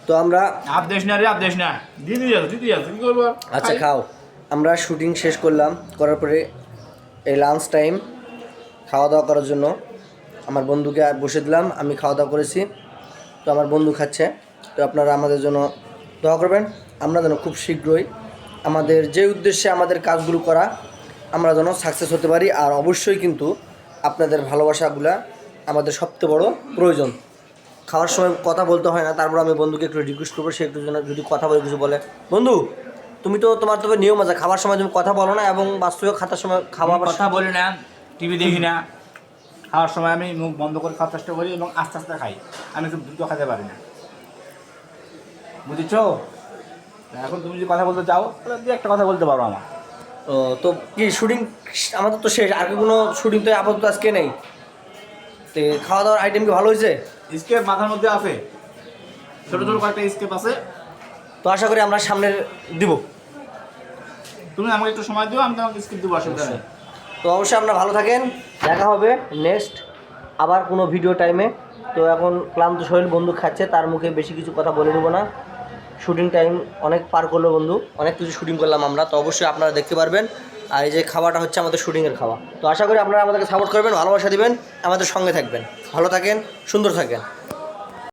তো আমরা আপদেশ না রে, আপদেশ না, দিদি আছে কি করবো? আচ্ছা খাও। আমরা শুটিং শেষ করলাম, করার পরে এই লাঞ্চ টাইম খাওয়া দাওয়া করার জন্য আমার বন্ধুকে বসে দিলাম। আমি খাওয়া দাওয়া করেছি, তো আমার বন্ধু খাচ্ছে। তো আপনারা আমাদের জন্য দোয়া করবেন, আমরা যেন খুব শীঘ্রই আমাদের যে উদ্দেশ্যে আমাদের কাজগুলো করা আমরা যেন সাকসেস হতে পারি। আর অবশ্যই কিন্তু আপনাদের ভালোবাসাগুলা আমাদের সবচেয়ে বড় প্রয়োজন। খাওয়ার সময় কথা বলতে হয় না, তারপর আমি বন্ধুকে একটু রিকোয়েস্ট করবো, সে একটু যেন যদি কথা বলে কিছু বলে। বন্ধু, তুমি তো তোমার তবে নিয়ম আছে, খাবার সময় তুমি কথা বলো না এবং বাস্তবে খাতার সময় খাওয়া কথা বলি না, টিভি দেখি না, খাওয়ার সময় আমি মুখ বন্ধ করে খাওয়ার চেষ্টা করি এবং আস্তে আস্তে খাই। আমি খুব দ্রুত খেতে পারি না, বুঝেছ? এখন তুমি যদি কথা বলতে চাও তাহলে দু একটা কথা বলতে পারো আমার। ও তো কি শুটিং আমাদের তো শেষ, আর কি কোনো শুটিং তো আপাতত আজকে নেই। তো খাওয়া দাওয়ার আইটেম কি ভালো হয়েছে? স্কেপ মাথার মধ্যে আছে, ছোটো ছোটো কয়েকটা স্কেপ আছে। তো আশা করি আমরা সামনের দিব। তুমি আমাকে একটু সময় দিও, আমি তোমাকে স্কেপ দেবো, অসুবিধা নেই। তো অবশ্যই আপনারা ভালো থাকেন, দেখা হবে নেক্সট আবার কোনো ভিডিও টাইমে। তো এখন ক্লান্ত শরীর, বন্ধু খাচ্ছে, তার মুখে বেশি কিছু কথা বলে দেবো না। শুটিং টাইম অনেক পার করলো বন্ধু, অনেক কিছু শুটিং করলাম আমরা, তো অবশ্যই আপনারা দেখতে পারবেন। আর এই যে খাওয়াটা হচ্ছে আমাদের শুটিংয়ের খাওয়া। তো আশা করি আপনারা আমাদেরকে সাপোর্ট করবেন, ভালোবাসা দিবেন, আমাদের সঙ্গে থাকবেন। ভালো থাকেন, সুন্দর থাকেন।